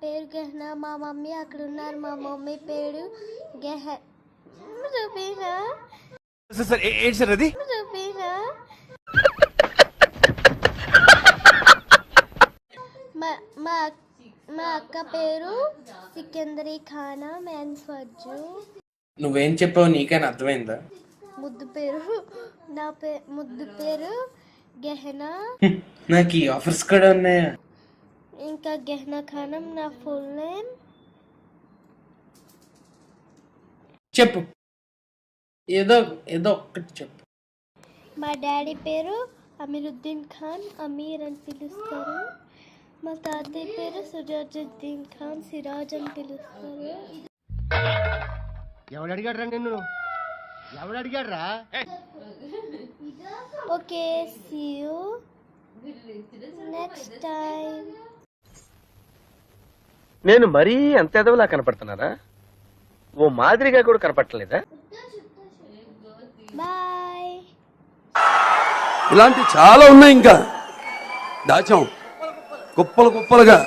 పేరు గెహనా. మా మమ్మీ అక్కడ ఉన్నారు. మా మమ్మీ పేరు గెహ రూబీనా. ఏంటి సార్ అది? రూబీనా. మా అక్క పేరు సికిందరీ ఖానా. మ్యాన్ ఫజ్జు. నువ్వేం చెప్పావు నీకైనా అర్థమైందా? ముద్దు పేరు ముద్దు పేరు గెహనా. నాకు ఈ ఆఫర్స్ కూడా ఉన్నాయా? ఇంకా గెహనా ఖానం నా ఫుల్ నేమ్. చెప్పు, ఏదో ఏదో ఒక్కటి చెప్పు. మా డాడీ పేరు అమీరుద్దీన్ ఖాన్. అమీర్ అని పిలుస్తారు. మా తాతయ్య పేరు సుజాజుద్దీన్ ఖాన్. సిరాజ్ అని పిలుస్తారు. ఎవడు అడిగాడ్రా నిన్ను? ఎవడు అడిగాడ్రా? Okay, see you next time. నేను మరీ అంత ఎదవలా కనపడుతున్నారా? ఓ మాదిరిగా కూడా కనపడలేదా? బాయ్. ఇలాంటి చాలా ఉన్నాయి, ఇంకా దాచాం కుప్పలు కుప్పలుగా.